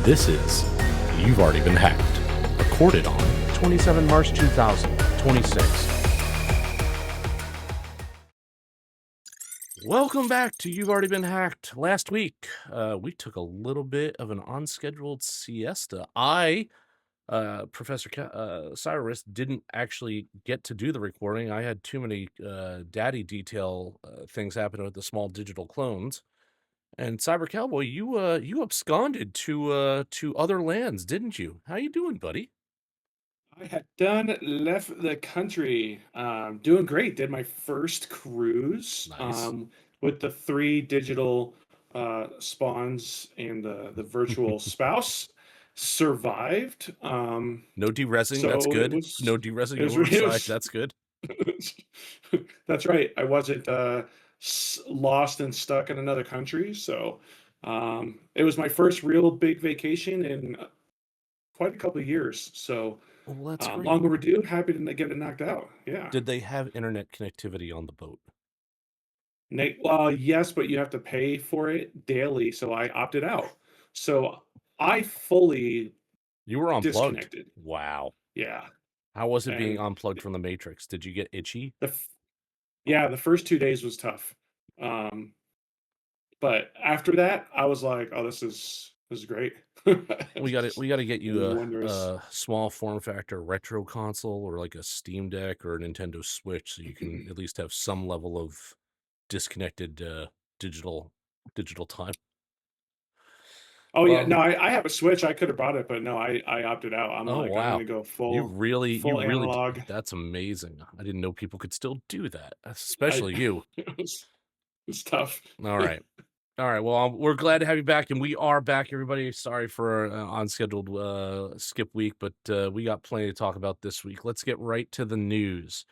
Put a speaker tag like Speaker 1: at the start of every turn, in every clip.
Speaker 1: This is You've Already Been Hacked, recorded on
Speaker 2: 27 March 2026. Welcome back to You've Already Been Hacked. Last week, we took a little bit of an unscheduled siesta. Professor CyberRisk, didn't actually get to do the recording. I had too many daddy detail things happen with the small digital clones. And Cyber Cowboy, you absconded to other lands, didn't you? How you doing, buddy?
Speaker 3: I had left the country. Doing great. Did my first cruise
Speaker 2: Nice.
Speaker 3: with the 3 digital spawns and the virtual spouse. Survived.
Speaker 2: No derezzing, that's
Speaker 3: So it
Speaker 2: good.
Speaker 3: was
Speaker 2: No derezzing
Speaker 3: it was
Speaker 2: over
Speaker 3: it
Speaker 2: side,
Speaker 3: was
Speaker 2: that's good.
Speaker 3: that's right. I wasn't lost and stuck in another country. So it was my first real big vacation in quite a couple of years. So
Speaker 2: Well, that's great.
Speaker 3: long overdue. Happy to get it knocked out. Yeah.
Speaker 2: Did they have internet connectivity on the boat?
Speaker 3: Nate, well, yes, but you have to pay for it daily. So I opted out. So I fully
Speaker 2: You were unplugged.
Speaker 3: disconnected.
Speaker 2: Wow.
Speaker 3: Yeah.
Speaker 2: How was it being
Speaker 3: And
Speaker 2: unplugged from the Matrix? Did you get itchy?
Speaker 3: the first 2 days was tough. But after that, I was like, oh, this is great.
Speaker 2: We got to get you
Speaker 3: Wondrous.
Speaker 2: a small form factor retro console or like a Steam Deck or a Nintendo Switch, so you can at least have some level of disconnected digital time.
Speaker 3: Oh yeah, no, I have a Switch. I could have bought it, but no, I opted out. I'm
Speaker 2: Oh
Speaker 3: like, I'm
Speaker 2: wow,
Speaker 3: gonna go
Speaker 2: you
Speaker 3: full
Speaker 2: really
Speaker 3: analog.
Speaker 2: that's amazing. I didn't know people could still do that, especially you.
Speaker 3: It's tough.
Speaker 2: All right. Well, we're glad to have you back, and we are back, everybody. Sorry for unscheduled skip week, but we got plenty to talk about this week. Let's get right to the news.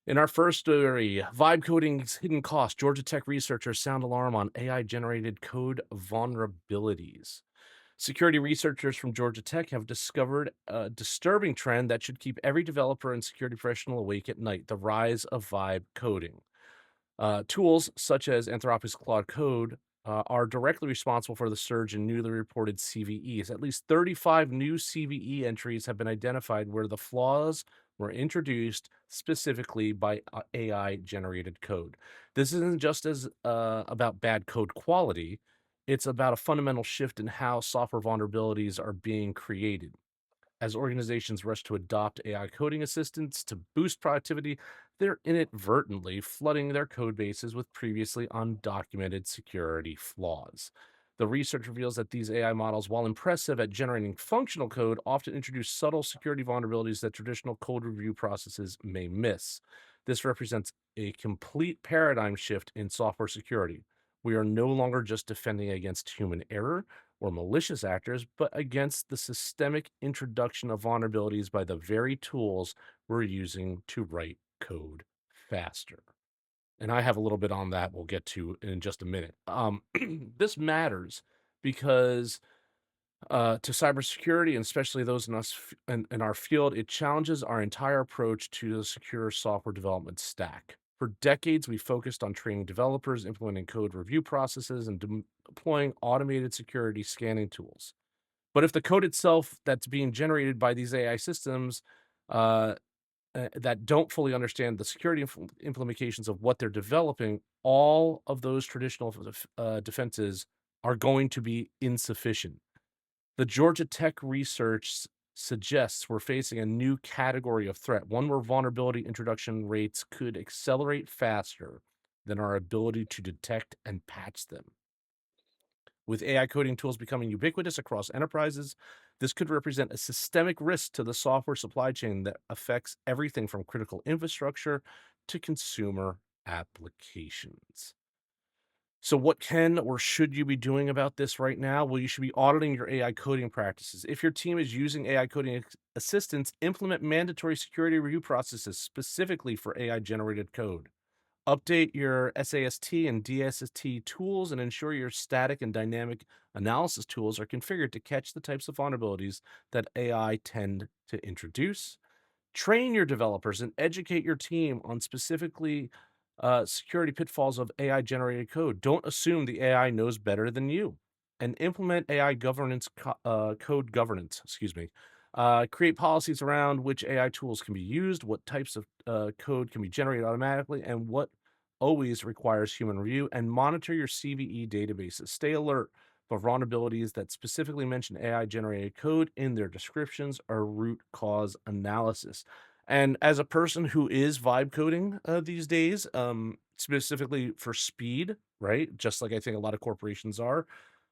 Speaker 2: In our first story, vibe coding's hidden cost. Georgia Tech researchers sound alarm on AI-generated code vulnerabilities. Security researchers from Georgia Tech have discovered a disturbing trend that should keep every developer and security professional awake at night: the rise of vibe coding. Tools such as Anthropic's Claude Code are directly responsible for the surge in newly reported CVEs. At least 35 new CVE entries have been identified where the flaws were introduced specifically by AI-generated code. This isn't just about bad code quality. It's about a fundamental shift in how software vulnerabilities are being created. As organizations rush to adopt AI coding assistants to boost productivity, they're inadvertently flooding their code bases with previously undocumented security flaws. The research reveals that these AI models, while impressive at generating functional code, often introduce subtle security vulnerabilities that traditional code review processes may miss. This represents a complete paradigm shift in software security. We are no longer just defending against human error or malicious actors, but against the systemic introduction of vulnerabilities by the very tools we're using to write code faster. And I have a little bit on that we'll get to in just a minute. This matters because to cybersecurity, and especially those in our field, it challenges our entire approach to the secure software development stack. For decades, we focused on training developers, implementing code review processes, and deploying automated security scanning tools. But if the code itself that's being generated by these AI systems that don't fully understand the security implications of what they're developing, all of those traditional defenses are going to be insufficient. The Georgia Tech research suggests we're facing a new category of threat, one where vulnerability introduction rates could accelerate faster than our ability to detect and patch them. With AI coding tools becoming ubiquitous across enterprises, this could represent a systemic risk to the software supply chain that affects everything from critical infrastructure to consumer applications. So what can or should you be doing about this right now? Well, you should be auditing your AI coding practices. If your team is using AI coding assistants, implement mandatory security review processes specifically for AI-generated code. Update your SAST and DSST tools and ensure your static and dynamic analysis tools are configured to catch the types of vulnerabilities that AI tend to introduce. Train your developers and educate your team on specifically security pitfalls of AI-generated code. Don't assume the AI knows better than you. and implement AI governance code governance. Excuse me. Create policies around which AI tools can be used, what types of code can be generated automatically, and what always requires human review. And monitor your CVE databases. Stay alert for vulnerabilities that specifically mention AI generated code in their descriptions or root cause analysis. And as a person who is vibe coding these days, specifically for speed, right? Just like I think a lot of corporations are,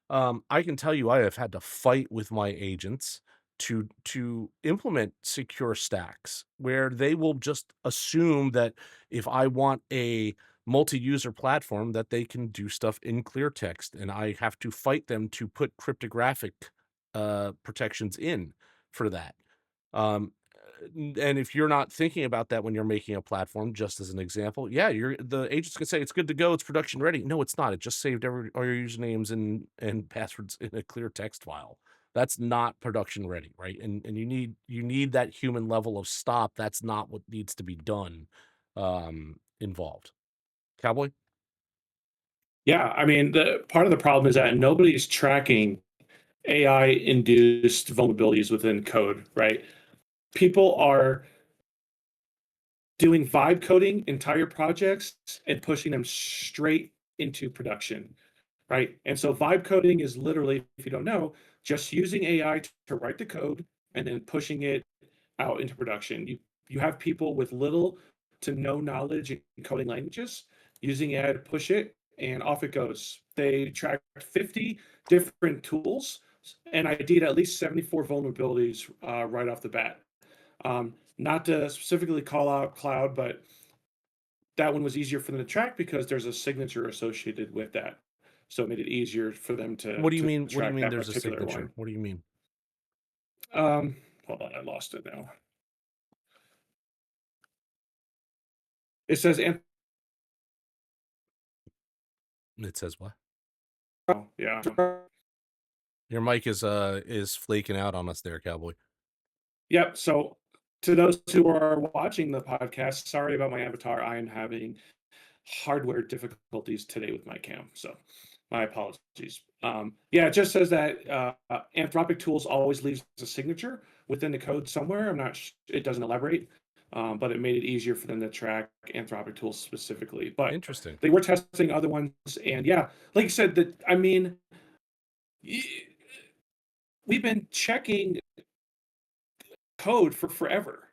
Speaker 2: I can tell you I have had to fight with my agents to implement secure stacks where they will just assume that if I want a multi-user platform that they can do stuff in clear text, and I have to fight them to put cryptographic protections in for that. Um, and if you're not thinking about that when you're making a platform, just as an example, yeah, the agents can say it's good to go, it's production ready. No, it's not. It just saved all your usernames and passwords in a clear text file. That's not production ready, right? And you need that human level of stop. That's not what needs to be done involved. Cowboy?
Speaker 3: Yeah, I mean, the part of the problem is that nobody's tracking AI induced vulnerabilities within code, right? People are doing vibe coding entire projects and pushing them straight into production, right? And so vibe coding is literally, if you don't know, just using AI to write the code and then pushing it out into production. You have people with little to no knowledge in coding languages using AI to push it, and off it goes. They tracked 50 different tools and ID'd at least 74 vulnerabilities right off the bat. Not to specifically call out cloud, but that one was easier for them to track because there's a signature associated with that. So it made it easier for them
Speaker 2: What do you
Speaker 3: to
Speaker 2: mean? What do you
Speaker 3: track
Speaker 2: mean?
Speaker 3: that
Speaker 2: There's a
Speaker 3: particular
Speaker 2: signature.
Speaker 3: one.
Speaker 2: What do you mean?
Speaker 3: Hold on, I lost it now. It says,
Speaker 2: It says what?
Speaker 3: oh, yeah.
Speaker 2: Your mic is flaking out on us there, Cowboy.
Speaker 3: Yep. So to those who are watching the podcast, sorry about my avatar. I am having hardware difficulties today with my cam. So my apologies. Yeah, it just says that Anthropic Tools always leaves a signature within the code somewhere. I'm not, it doesn't elaborate, but it made it easier for them to track Anthropic Tools specifically. But
Speaker 2: Interesting.
Speaker 3: they were testing other ones. And yeah, like you said, that, I mean, we've been checking code for forever.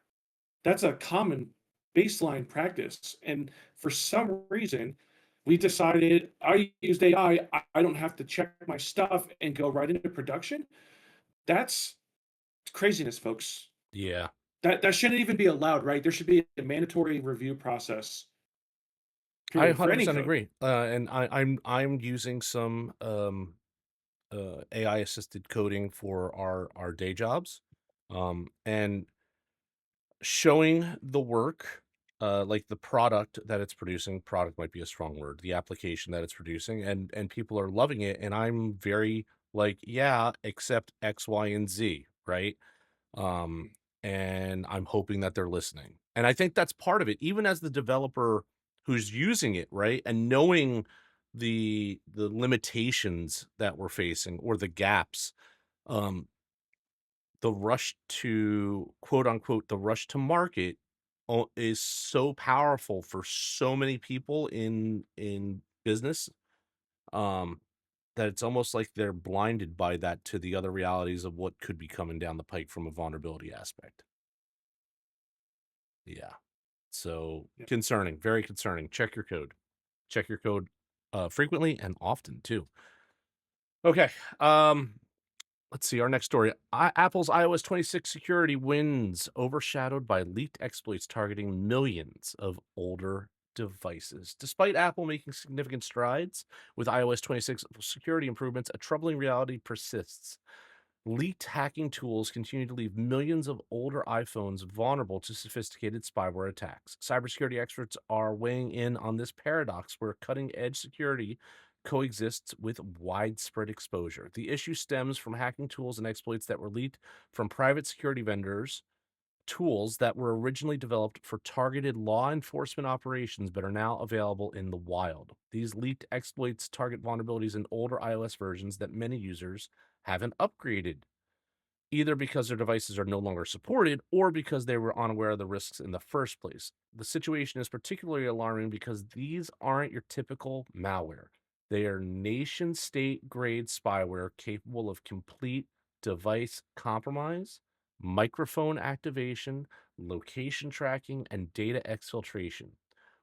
Speaker 3: That's a common baseline practice. And for some reason, we decided I used AI. I don't have to check my stuff and go right into production. That's craziness, folks.
Speaker 2: Yeah.
Speaker 3: That shouldn't even be allowed, right? There should be a mandatory review process.
Speaker 2: I
Speaker 3: Period, for any
Speaker 2: 100%
Speaker 3: code.
Speaker 2: agree. And I'm using some AI assisted coding for our day jobs. And showing the work, like the product that it's producing. Product might be a strong word. The application that it's producing, and people are loving it. And I'm very like, yeah, except X, Y, and Z, right? Um, and I'm hoping that they're listening. And I think that's part of it, even as the developer who's using it, right? And knowing the limitations that we're facing or the gaps, um, the rush to quote unquote the rush to market is so powerful for so many people in business, um, that it's almost like they're blinded by that to the other realities of what could be coming down the pike from a vulnerability aspect. Yeah. So
Speaker 3: Yeah.
Speaker 2: concerning, very concerning. Check your code. Check your code frequently and often too. Okay. Let's see our next story. Apple's iOS 26 security wins overshadowed by leaked exploits targeting millions of older devices. Despite Apple making significant strides with iOS 26 security improvements, a troubling reality persists. Leaked hacking tools continue to leave millions of older iPhones vulnerable to sophisticated spyware attacks. Cybersecurity experts are weighing in on this paradox where cutting edge security coexists with widespread exposure. The issue stems from hacking tools and exploits that were leaked from private security vendors tools that were originally developed for targeted law enforcement operations but are now available in the wild. These leaked exploits target vulnerabilities in older iOS versions that many users haven't upgraded, either because their devices are no longer supported or because they were unaware of the risks in the first place. The situation is particularly alarming because these aren't your typical malware. They are nation state grade spyware capable of complete device compromise, microphone activation, location tracking, and data exfiltration.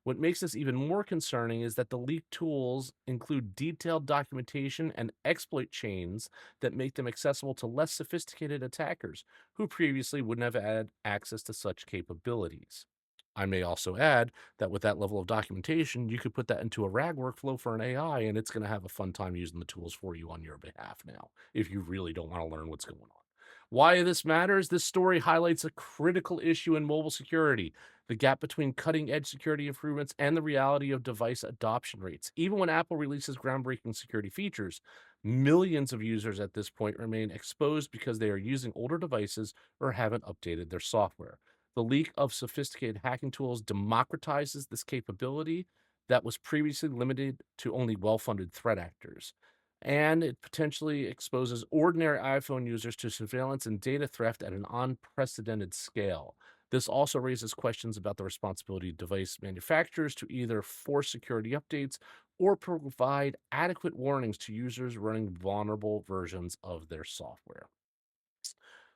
Speaker 2: What makes this even more concerning is that the leaked tools include detailed documentation and exploit chains that make them accessible to less sophisticated attackers who previously wouldn't have had access to such capabilities. I may also add that with that level of documentation, you could put that into a RAG workflow for an AI, and it's going to have a fun time using the tools for you on your behalf now, if you really don't want to learn what's going on. Why this matters? This story highlights a critical issue in mobile security: the gap between cutting edge security improvements and the reality of device adoption rates. Even when Apple releases groundbreaking security features, millions of users at this point remain exposed because they are using older devices or haven't updated their software. The leak of sophisticated hacking tools democratizes this capability that was previously limited to only well funded threat actors. And it potentially exposes ordinary iPhone users to surveillance and data theft at an unprecedented scale. This also raises questions about the responsibility of device manufacturers to either force security updates or provide adequate warnings to users running vulnerable versions of their software.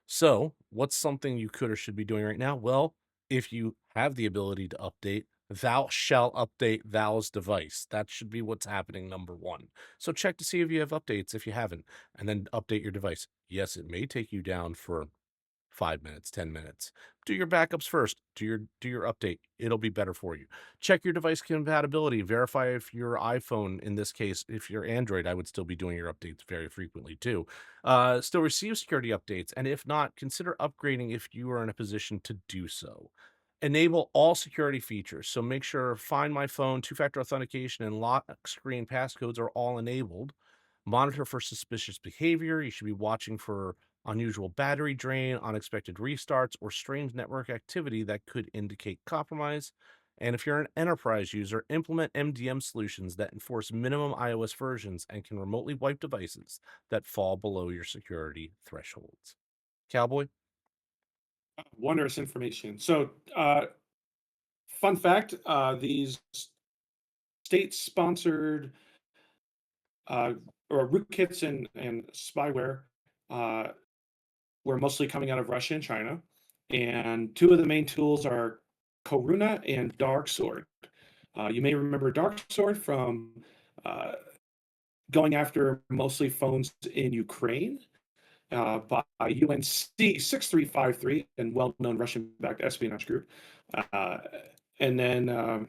Speaker 2: So, what's something you could or should be doing right now? Well, if you have the ability to update, thou shalt update thou's device. That should be what's happening, number one. So, check to see if you have updates if you haven't, and then update your device. Yes, it may take you down for 5 minutes, 10 minutes. Do your backups first. Do your update. It'll be better for you. Check your device compatibility. Verify if your iPhone, in this case, if you're Android, I would still be doing your updates very frequently too. Still receive security updates, and if not, consider upgrading if you are in a position to do so. Enable all security features. So make sure Find My Phone, two-factor authentication, and lock screen passcodes are all enabled. Monitor for suspicious behavior. You should be watching for unusual battery drain, unexpected restarts, or strange network activity that could indicate compromise. And if you're an enterprise user, implement MDM solutions that enforce minimum iOS versions and can remotely wipe devices that fall below your security thresholds. Cowboy?
Speaker 3: Wondrous information. So, fun fact: these state-sponsored or rootkits and spyware uh, were mostly coming out of Russia and China, and two of the main tools are Coruna and Dark Sword. You may remember Dark Sword from uh, going after mostly phones in Ukraine by UNC 6353 and well-known Russian-backed espionage group. Uh, and then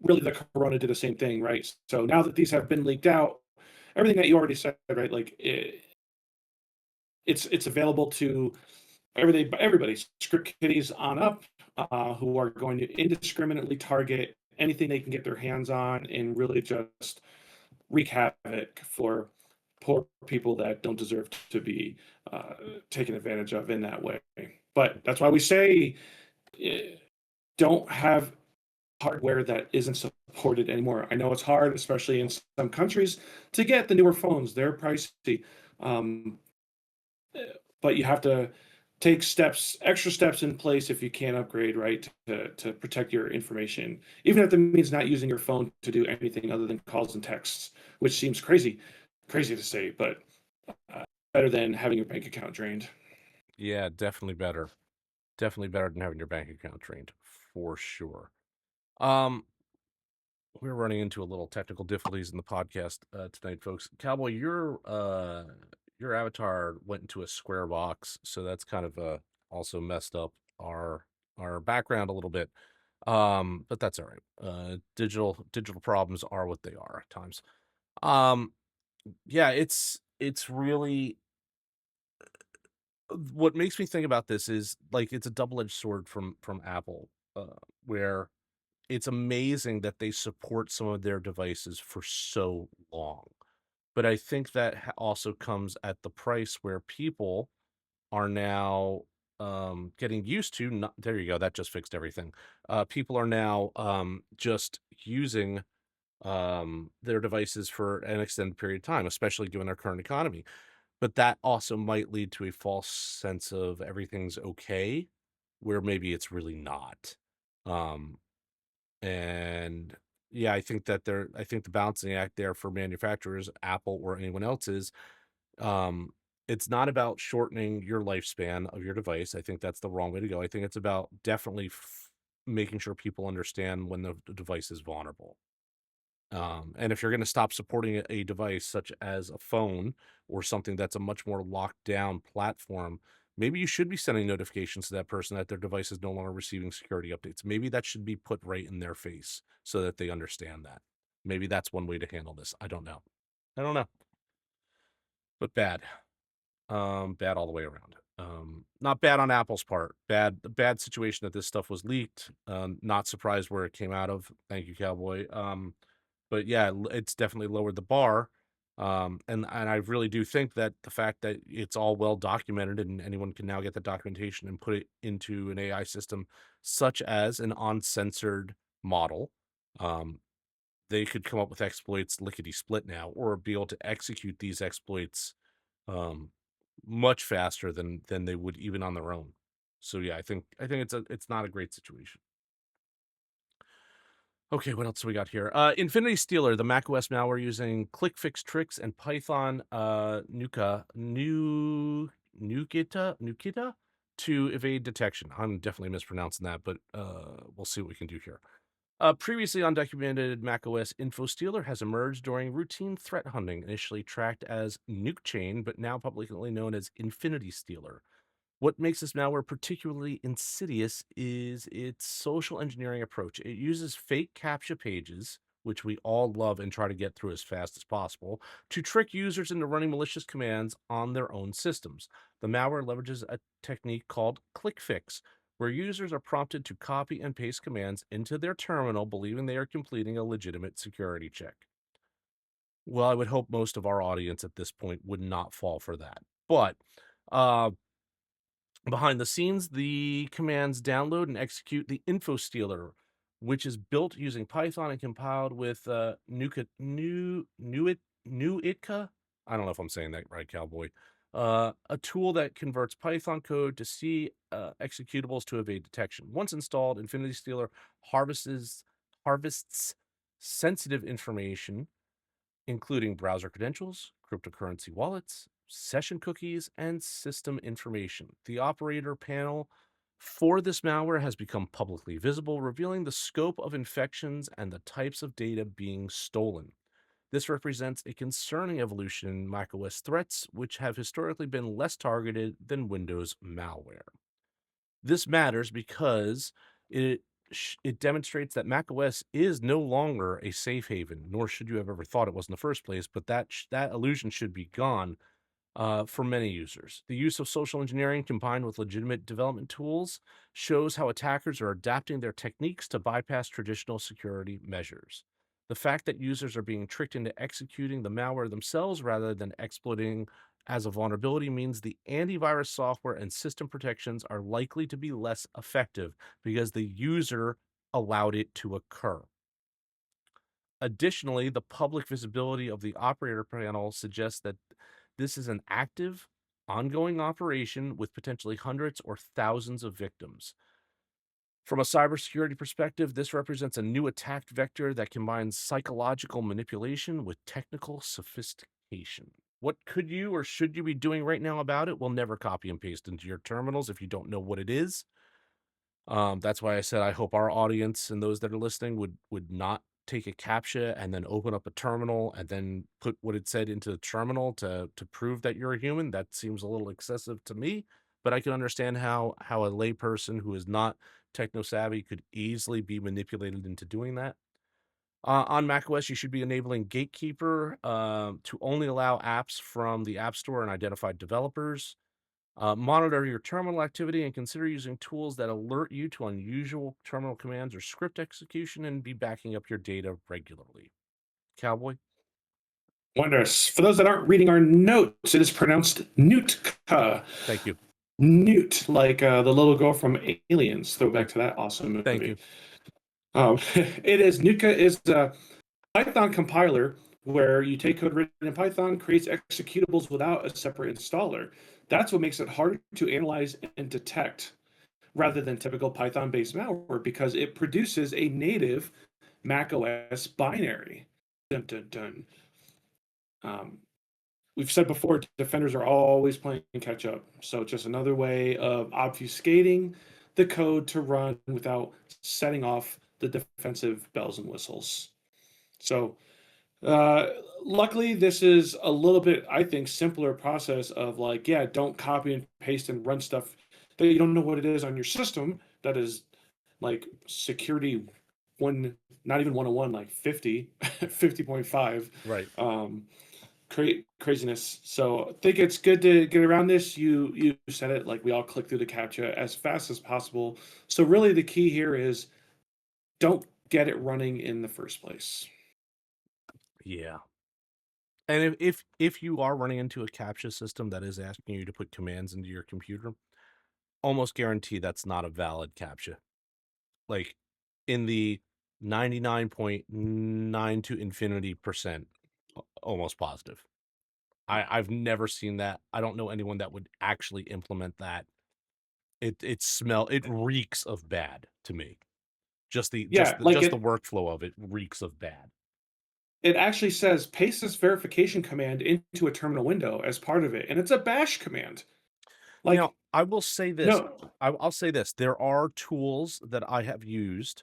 Speaker 3: really the Corona did the same thing, right? So now that these have been leaked out, everything that you already said, right? Like it's available to everybody, script kiddies on up, who are going to indiscriminately target anything they can get their hands on and really just wreak havoc for poor people that don't deserve to be taken advantage of in that way. But that's why we say don't have hardware that isn't supported anymore. I know it's hard, especially in some countries, to get the newer phones. They're pricey. Um, but you have to take extra steps in place if you can't upgrade, right, to protect your information, even if that means not using your phone to do anything other than calls and texts, which seems crazy to say, but better than having your bank account drained.
Speaker 2: Yeah, definitely better. Definitely better than having your bank account drained, for sure. Um, we're running into a little technical difficulties in the podcast tonight, folks. Cowboy, your avatar went into a square box, so that's kind of also messed up our background a little bit. But that's all right. Digital problems are what they are at times. Um, yeah, it's really what makes me think about this is like it's a double-edged sword from Apple, where it's amazing that they support some of their devices for so long. But I think that also comes at the price where people are now getting used to. Not, there you go. That just fixed everything. People are now just using their devices for an extended period of time, especially given our current economy. But that also might lead to a false sense of everything's okay, where maybe it's really not. Um, and yeah, I think the balancing act there for manufacturers, Apple or anyone else is, um, it's not about shortening your lifespan of your device. I think that's the wrong way to go. I think it's about definitely making sure people understand when the device is vulnerable. And if you're going to stop supporting a device such as a phone or something that's a much more locked down platform, maybe you should be sending notifications to that person that their device is no longer receiving security updates. Maybe that should be put right in their face so that they understand that. Maybe that's one way to handle this. I don't know. I don't know. But bad. Bad all the way around. Not bad on Apple's part. Bad situation that this stuff was leaked. Not surprised where it came out of. Thank you, Cowboy. But yeah, it's definitely lowered the bar. And I really do think that the fact that it's all well documented and anyone can now get the documentation and put it into an AI system, such as an uncensored model, um, they could come up with exploits lickety split now, or be able to execute these exploits um, much faster than they would even on their own. So yeah, I think it's not a great situation. Okay, what else do we got here? Infinity Stealer, the macOS malware using click fix tricks and Python Nukita to evade detection. I'm definitely mispronouncing that, but we'll see what we can do here. Previously undocumented macOS info stealer has emerged during routine threat hunting, initially tracked as Nuke Chain, but now publicly known as Infinity Stealer. What makes this malware particularly insidious is its social engineering approach. It uses fake CAPTCHA pages, which we all love and try to get through as fast as possible, to trick users into running malicious commands on their own systems. The malware leverages a technique called click fix, where users are prompted to copy and paste commands into their terminal, believing they are completing a legitimate security check. Well, I would hope most of our audience at this point would not fall for that. But uh, behind the scenes, the commands download and execute the info stealer, which is built using Python and compiled with Nuitka. I don't know if I'm saying that right, Cowboy. A tool that converts Python code to C executables to evade detection. Once installed, Infinity Stealer harvests sensitive information including browser credentials, cryptocurrency wallets, session cookies, and system information. The operator panel for this malware has become publicly visible, revealing the scope of infections and the types of data being stolen. This represents a concerning evolution in macOS threats, which have historically been less targeted than Windows malware. This matters because it it demonstrates that macOS is no longer a safe haven, nor should you have ever thought it was in the first place. But that illusion should be gone for many users. The use of social engineering combined with legitimate development tools shows how attackers are adapting their techniques to bypass traditional security measures. The fact that users are being tricked into executing the malware themselves rather than exploiting as a vulnerability means the antivirus software and system protections are likely to be less effective because the user allowed it to occur. Additionally, the public visibility of the operator panel suggests that this is an active, ongoing operation with potentially hundreds or thousands of victims. From a cybersecurity perspective, this represents a new attack vector that combines psychological manipulation with technical sophistication. What could you or should you be doing right now about it? We'll never copy and paste into your terminals if you don't know what it is. That's why I said I hope our audience and those that are listening would not take a CAPTCHA and then open up a terminal and then put what it said into the terminal to prove that you're a human. That seems a little excessive to me, but I can understand how a layperson who is not techno savvy could easily be manipulated into doing that. On macOS, you should be enabling Gatekeeper to only allow apps from the App Store and identified developers. Monitor your terminal activity and consider using tools that alert you to unusual terminal commands or script execution and be backing up your data regularly. Cowboy?
Speaker 3: Wondrous. For those that aren't reading our notes, it is pronounced Nootka.
Speaker 2: Thank you.
Speaker 3: Newt, like the little girl from Aliens. Throw back to that awesome movie.
Speaker 2: Thank you.
Speaker 3: It is Nuka is a Python compiler where you take code written in Python, creates executables without a separate installer. That's what makes it harder to analyze and detect rather than typical Python-based malware because it produces a native macOS binary. Dun, dun, dun. We've said before, defenders are always playing catch up. So just another way of obfuscating the code to run without setting off the defensive bells and whistles. So luckily, this is a little bit, I think, simpler process of like, yeah, don't copy and paste and run stuff that you don't know what it is on your system. That is like security one, not even 101, like 50, 50.5.
Speaker 2: Right.
Speaker 3: Craziness. So I think it's good to get around this. You said it, like we all click through the CAPTCHA as fast as possible. So really the key here is don't get it running in the first place.
Speaker 2: Yeah. And if you are running into a CAPTCHA system that is asking you to put commands into your computer, almost guarantee that's not a valid CAPTCHA. Like in the 99.9 to infinity %, almost positive. I've never seen that. I don't know anyone that would actually implement that. It reeks of bad to me. Just the
Speaker 3: Yeah, like
Speaker 2: the workflow of it reeks of bad.
Speaker 3: it actually says paste this verification command into a terminal window as part of it, and it's a bash command. Like,
Speaker 2: Now, I will say this.
Speaker 3: no,
Speaker 2: I'll say this. There are tools that I have used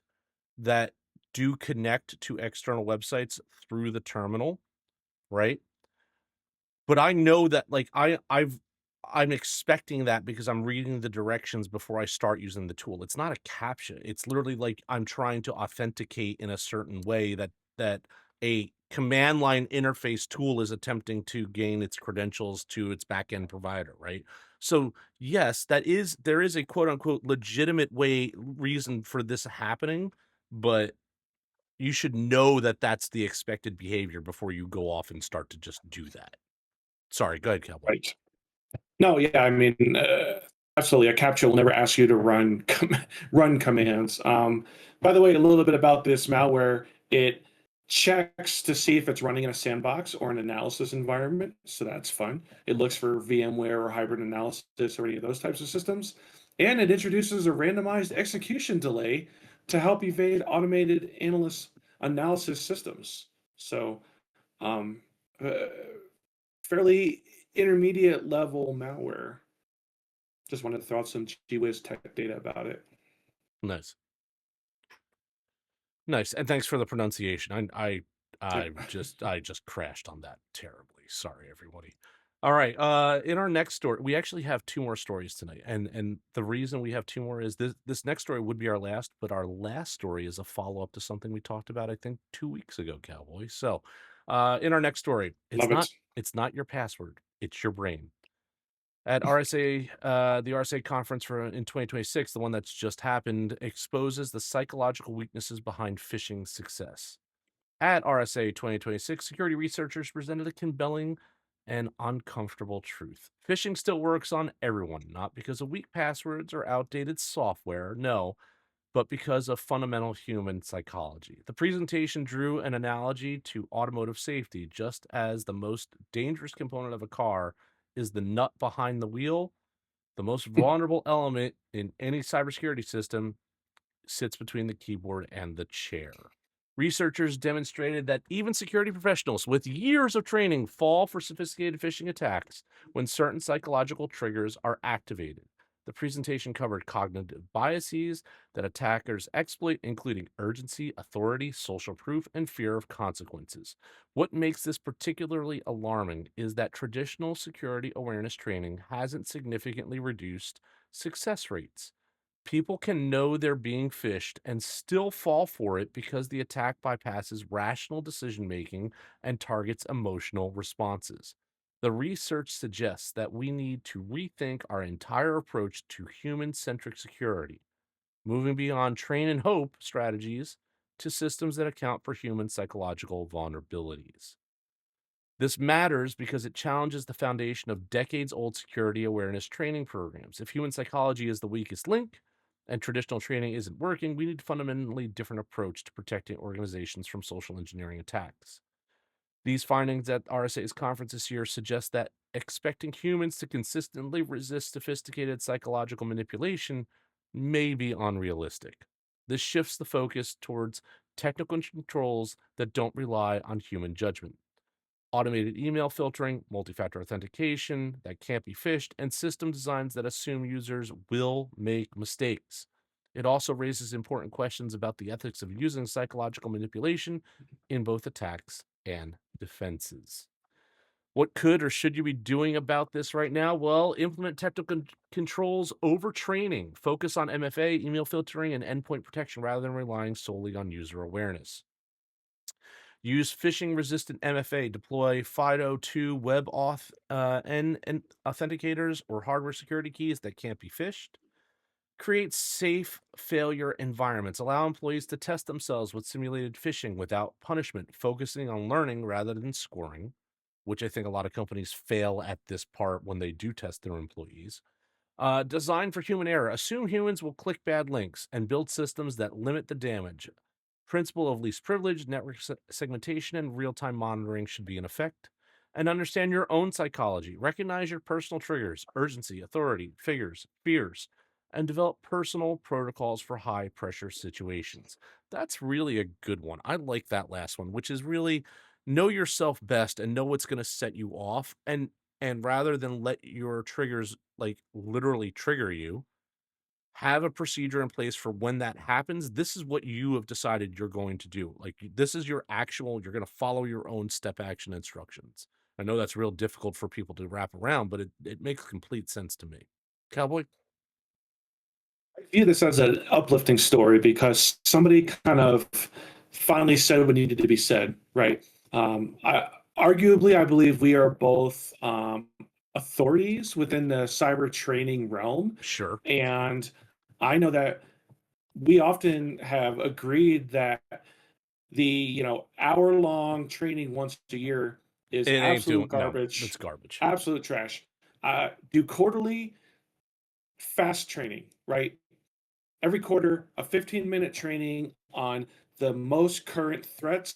Speaker 2: that do connect to external websites through the terminal, right? But I know that like I'm expecting that because I'm reading the directions before I start using the tool. It's not a CAPTCHA. It's literally like I'm trying to authenticate in a certain way that a command line interface tool is attempting to gain its credentials to its backend provider, right? So yes, there is a quote unquote legitimate reason for this happening, but you should know that that's the expected behavior before you go off and start to just do that. Sorry, go ahead, Cowboy.
Speaker 3: right. No, yeah, I mean, absolutely. A CAPTCHA will never ask you to run commands. By the way, a little bit about this malware. It checks to see if it's running in a sandbox or an analysis environment, so that's fun. It looks for VMware or hybrid analysis or any of those types of systems, and it introduces a randomized execution delay to help evade automated analysis systems. So, um, uh, fairly intermediate level malware. Just wanted to throw out some GWiz tech data about it.
Speaker 2: Nice. Nice, and thanks for the pronunciation. I just crashed on that terribly. Sorry, everybody. All right, in our next story, we actually have 2 more stories tonight, and the reason we have 2 more is this next story would be our last, but our last story is a follow-up to something we talked about, I think, 2 weeks ago, Cowboy. So, in our next story,
Speaker 3: Love it.
Speaker 2: it's not your password, it's your brain. At RSA, the RSA conference in 2026, the one that's just happened, exposes the psychological weaknesses behind phishing success. At RSA 2026, security researchers presented a compelling and uncomfortable truth. Phishing still works on everyone, not because of weak passwords or outdated software, no, but because of fundamental human psychology. The presentation drew an analogy to automotive safety, just as the most dangerous component of a car is the nut behind the wheel. The most vulnerable element in any cybersecurity system sits between the keyboard and the chair. Researchers demonstrated that even security professionals with years of training fall for sophisticated phishing attacks when certain psychological triggers are activated. The presentation covered cognitive biases that attackers exploit, including urgency, authority, social proof, and fear of consequences. What makes this particularly alarming is that traditional security awareness training hasn't significantly reduced success rates. People can know they're being phished and still fall for it because the attack bypasses rational decision making and targets emotional responses. The research suggests that we need to rethink our entire approach to human centric security, moving beyond train and hope strategies to systems that account for human psychological vulnerabilities. This matters because it challenges the foundation of decades-old security awareness training programs. If human psychology is the weakest link and traditional training isn't working, we need a fundamentally different approach to protecting organizations from social engineering attacks. These findings at RSA's conference this year suggest that expecting humans to consistently resist sophisticated psychological manipulation may be unrealistic. This shifts the focus towards technical controls that don't rely on human judgment. Automated email filtering, multi factor authentication that can't be phished, and system designs that assume users will make mistakes. It also raises important questions about the ethics of using psychological manipulation in both attacks and defenses. What could or should you be doing about this right now? Well, implement technical controls over training. Focus on MFA, email filtering, and endpoint protection rather than relying solely on user awareness. Use phishing resistant MFA. Deploy FIDO2 web auth and authenticators or hardware security keys that can't be phished. Create safe failure environments. Allow employees to test themselves with simulated phishing without punishment, focusing on learning rather than scoring, which I think a lot of companies fail at this part when they do test their employees. Design for human error. Assume humans will click bad links and build systems that limit the damage. Principle of least privilege, network segmentation, and real time monitoring should be in effect. And understand your own psychology. Recognize your personal triggers, urgency, authority, fears, and develop personal protocols for high pressure situations. That's really a good one. I like that last one, which is really know yourself best and know what's going to set you off. And rather than let your triggers like literally trigger you, have a procedure in place for when that happens. This is what you have decided you're going to do. Like this is your actual, you're going to follow your own step action instructions. I know that's real difficult for people to wrap around, but it makes complete sense to me. Cowboy?
Speaker 3: I view this as an uplifting story because somebody kind of finally said what needed to be said, right? Arguably, I believe we are both authorities within the cyber training realm.
Speaker 2: Sure.
Speaker 3: And I know that we often have agreed that the hour-long training once a year is
Speaker 2: It ain't doing,
Speaker 3: absolute
Speaker 2: no,
Speaker 3: garbage,
Speaker 2: it's garbage.
Speaker 3: absolute trash. Do quarterly fast training, right? Every quarter, a 15-minute training on the most current threats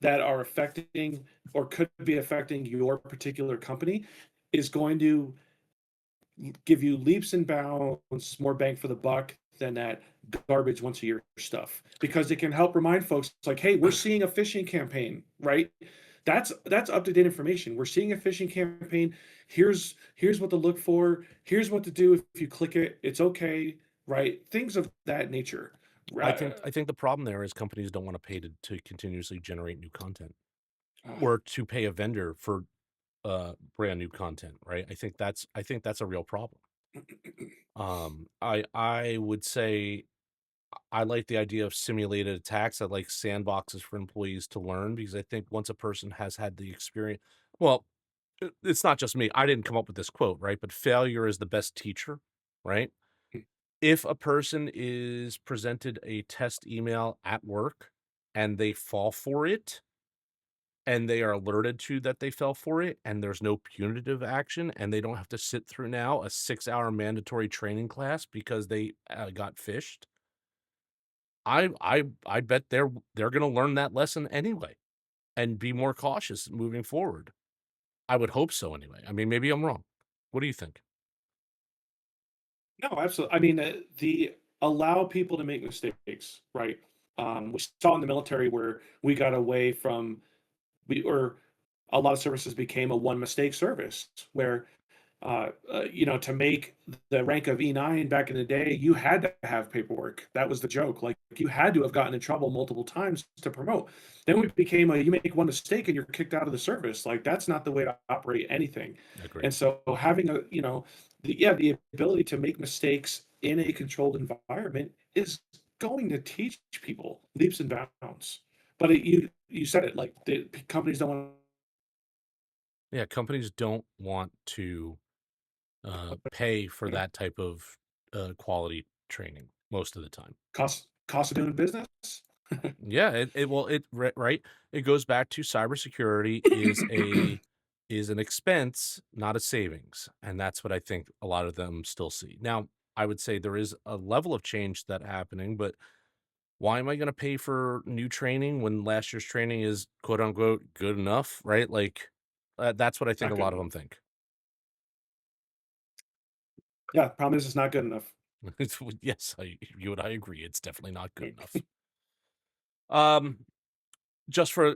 Speaker 3: that are affecting or could be affecting your particular company is going to give you leaps and bounds more bang for the buck than that garbage once a year stuff, because it can help remind folks like, hey, we're seeing a phishing campaign, right? That's up to date information. We're seeing a phishing campaign. Here's what to look for. Here's what to do if you click it. It's okay, right? Things of that nature.
Speaker 2: I think the problem there is companies don't want to pay to continuously generate new content or to pay a vendor for brand new content, right? I think that's a real problem. I would say I like the idea of simulated attacks. I like sandboxes for employees to learn, because I think once a person has had the experience, well, it's not just me. I didn't come up with this quote, right? But failure is the best teacher, right? If a person is presented a test email at work and they fall for it, and they are alerted to that they fell for it, and there's no punitive action, and they don't have to sit through now a 6-hour mandatory training class because they got phished, I bet they're going to learn that lesson anyway and be more cautious moving forward. I would hope so anyway. I mean, maybe I'm wrong. What do you think?
Speaker 3: No, absolutely. I mean, the allow people to make mistakes, right? We saw in the military where we got away from or a lot of services became a one mistake service where to make the rank of E9 back in the day, you had to have paperwork. That was the joke. Like you had to have gotten in trouble multiple times to promote. Then we became you make one mistake and you're kicked out of the service. Like that's not the way to operate anything.
Speaker 2: Agreed.
Speaker 3: And so having the ability to make mistakes in a controlled environment is going to teach people leaps and bounds. But you said it, like the companies don't want.
Speaker 2: Yeah, companies don't want to pay for that type of quality training most of the time.
Speaker 3: Cost of doing business.
Speaker 2: Yeah, right. It goes back to cybersecurity is an expense, not a savings, and that's what I think a lot of them still see. Now, I would say there is a level of change that happening, but why am I going to pay for new training when last year's training is quote unquote good enough, right? Like that's what I think
Speaker 3: Not
Speaker 2: a
Speaker 3: good
Speaker 2: lot of them
Speaker 3: enough.
Speaker 2: think.
Speaker 3: Yeah, problem is it's not good enough.
Speaker 2: Yes, you and I agree. It's definitely not good enough. Um, just for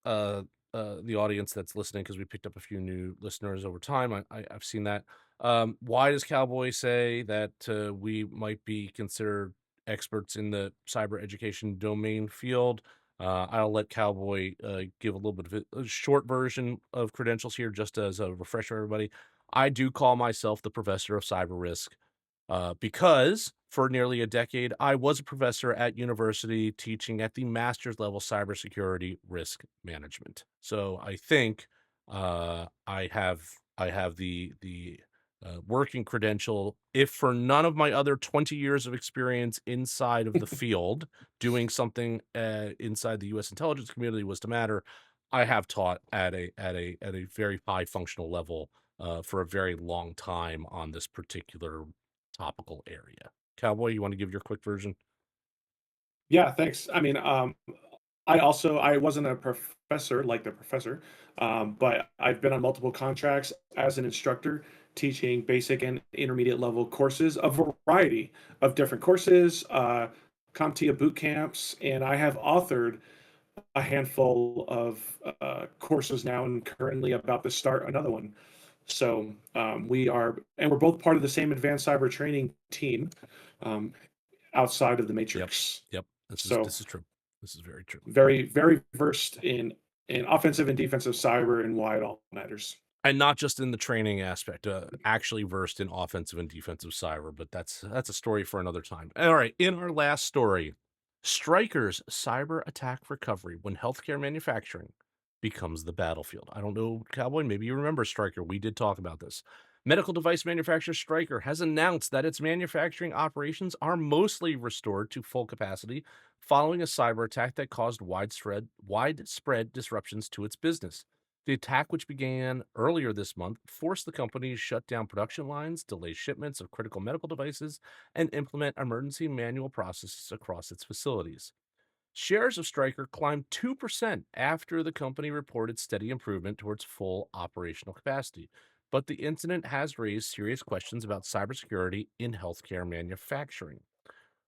Speaker 2: uh the audience that's listening, because we picked up a few new listeners over time. I've seen that. Why does Cowboy say that we might be considered experts in the cyber education domain field? I'll let Cowboy give a little bit of a short version of credentials here, just as a refresher, everybody. I do call myself the professor of cyber risk because for nearly a decade, I was a professor at university teaching at the master's level cybersecurity risk management. So I think I have the working credential, if for none of my other 20 years of experience inside of the field doing something inside the U.S. intelligence community was to matter. I have taught at a very high functional level for a very long time on this particular topical area. Cowboy, you want to give your quick version?
Speaker 3: Yeah, thanks. I mean, I wasn't a professor like the professor, but I've been on multiple contracts as an instructor teaching basic and intermediate level courses, a variety of different courses, CompTIA boot camps, and I have authored a handful of courses now and currently about to start another one. So we're both part of the same advanced cyber training team um, outside of the
Speaker 2: Yep.
Speaker 3: matrix.
Speaker 2: Yep. This is
Speaker 3: So
Speaker 2: this is true. This is very true.
Speaker 3: very versed in offensive and defensive cyber and why it all matters.
Speaker 2: And not just in the training aspect, actually versed in offensive and defensive cyber, but that's a story for another time. All right, in our last story, Stryker's cyber attack recovery when healthcare manufacturing becomes the battlefield. I don't know, Cowboy, maybe you remember Stryker. We did talk about this. Medical device manufacturer Stryker has announced that its manufacturing operations are mostly restored to full capacity following a cyber attack that caused widespread disruptions to its business. The attack, which began earlier this month, forced the company to shut down production lines, delay shipments of critical medical devices, and implement emergency manual processes across its facilities. Shares of Stryker climbed 2% after the company reported steady improvement towards full operational capacity. But the incident has raised serious questions about cybersecurity in healthcare manufacturing.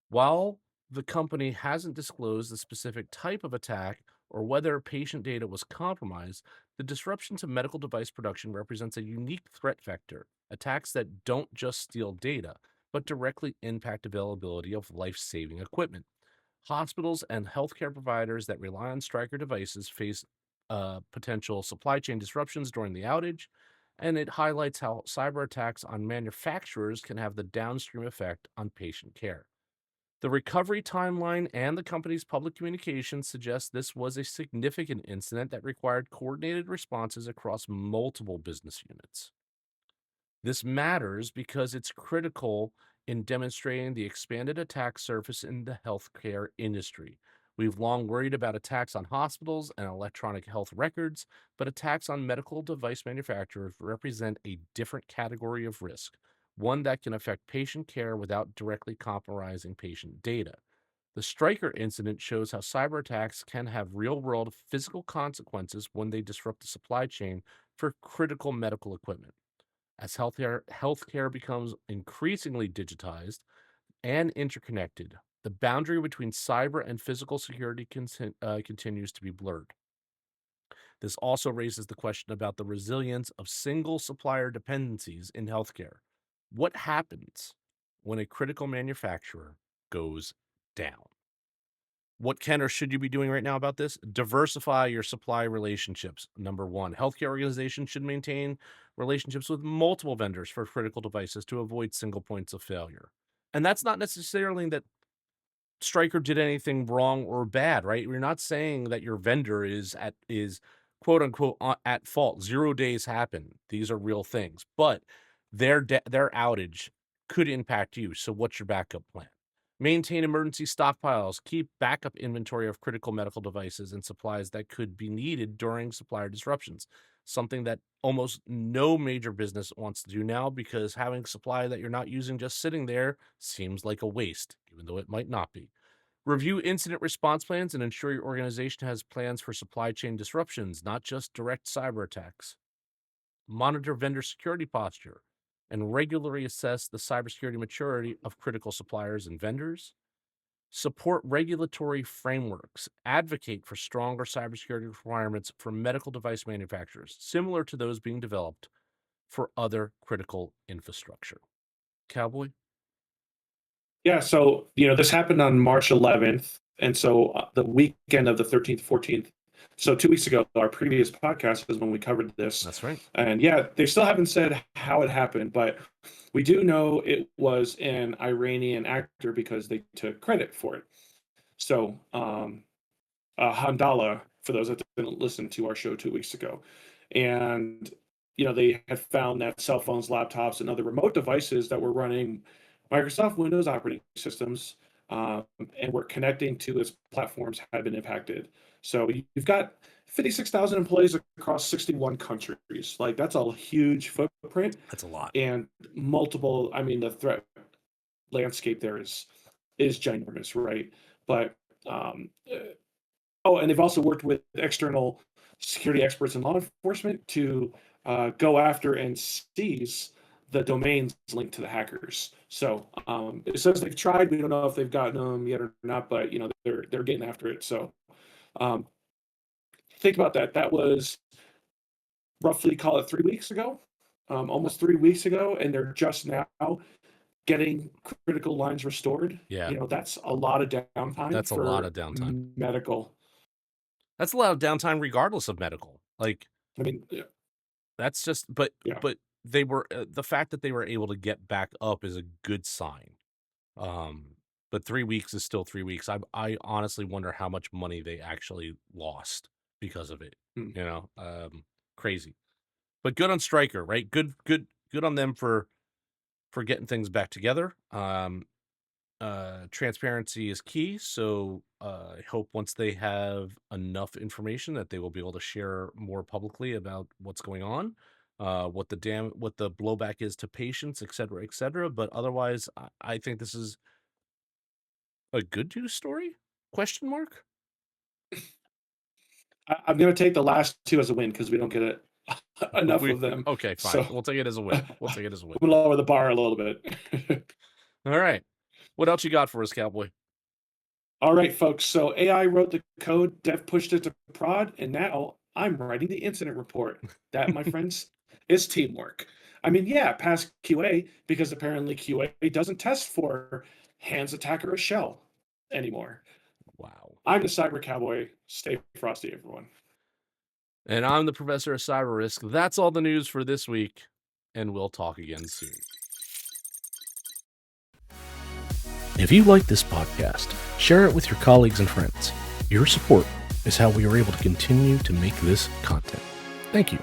Speaker 2: While the company hasn't disclosed the specific type of attack or whether patient data was compromised, the disruption to medical device production represents a unique threat vector. Attacks that don't just steal data, but directly impact availability of life saving equipment. Hospitals and healthcare providers that rely on Stryker devices face potential supply chain disruptions during the outage, and it highlights how cyber attacks on manufacturers can have the downstream effect on patient care. The recovery timeline and the company's public communications suggest this was a significant incident that required coordinated responses across multiple business units. This matters because it's critical in demonstrating the expanded attack surface in the healthcare industry. We've long worried about attacks on hospitals and electronic health records, but attacks on medical device manufacturers represent a different category of risk, one that can affect patient care without directly compromising patient data. The Stryker incident shows how cyber attacks can have real world physical consequences when they disrupt the supply chain for critical medical equipment. As healthcare becomes increasingly digitized and interconnected, the boundary between cyber and physical security continues to be blurred. This also raises the question about the resilience of single supplier dependencies in healthcare. What happens when a critical manufacturer goes down? What can or should you be doing right now about this? Diversify your supply relationships. Number one, healthcare organizations should maintain relationships with multiple vendors for critical devices to avoid single points of failure. And that's not necessarily that Stryker did anything wrong or bad, right? We're not saying that your vendor is quote unquote at fault. 0 days happen. These are real things, but their outage could impact you. So what's your backup plan? Maintain emergency stockpiles. Keep backup inventory of critical medical devices and supplies that could be needed during supplier disruptions. Something that almost no major business wants to do now, because having supply that you're not using just sitting there seems like a waste, even though it might not be. Review incident response plans and ensure your organization has plans for supply chain disruptions, not just direct cyber attacks. Monitor vendor security posture and regularly assess the cybersecurity maturity of critical suppliers and vendors. Support regulatory frameworks. Advocate for stronger cybersecurity requirements for medical device manufacturers, similar to those being developed for other critical infrastructure. Cowboy?
Speaker 3: Yeah, so this happened on March 11th, and so the weekend of the 13th, 14th. So 2 weeks ago, our previous podcast is when we covered this.
Speaker 2: That's right.
Speaker 3: And yeah, they still haven't said how it happened, but we do know it was an Iranian actor because they took credit for it. So Handala, for those that didn't listen to our show 2 weeks ago, and they had found that cell phones, laptops, and other remote devices that were running Microsoft Windows operating systems and were connecting to its platforms had been impacted. So you've got 56,000 employees across 61 countries. Like, that's a huge footprint.
Speaker 2: That's a lot.
Speaker 3: And multiple, the threat landscape there is ginormous, right? But and they've also worked with external security experts and law enforcement to go after and seize the domains linked to the hackers. So it says they've tried. We don't know if they've gotten them yet or not, but they're getting after it. So think about that. That was roughly, call it 3 weeks ago, almost 3 weeks ago, and they're just now getting critical lines restored.
Speaker 2: Yeah.
Speaker 3: That's a lot of downtime.
Speaker 2: That's a lot of downtime.
Speaker 3: Medical.
Speaker 2: That's a lot of downtime regardless of medical.
Speaker 3: Yeah.
Speaker 2: That's just, but they were, the fact that they were able to get back up is a good sign. But 3 weeks is still 3 weeks. I honestly wonder how much money they actually lost because of it. Crazy. But good on Stryker, right? Good on them for getting things back together. Transparency is key, so I hope once they have enough information that they will be able to share more publicly about what's going on, what the blowback is to patients, et cetera, et cetera. But otherwise, I think this is a good news story? Question mark?
Speaker 3: I'm going to take the last two as a win because we don't get enough of them.
Speaker 2: Okay, fine. So, we'll take it as a win. We'll
Speaker 3: lower the bar a little bit.
Speaker 2: All right. What else you got for us, Cowboy?
Speaker 3: All right, folks. So AI wrote the code, dev pushed it to prod, and now I'm writing the incident report. That, my friends, is teamwork. Pass QA, because apparently QA doesn't test for hands attacker a shell anymore.
Speaker 2: Wow.
Speaker 3: I'm the Cyber Cowboy. Stay frosty, everyone.
Speaker 2: And I'm the Professor of CyberRisk. That's all the news for this week, and we'll talk again soon.
Speaker 1: If you like this podcast, share it with your colleagues and friends. Your support is how we are able to continue to make this content. Thank you.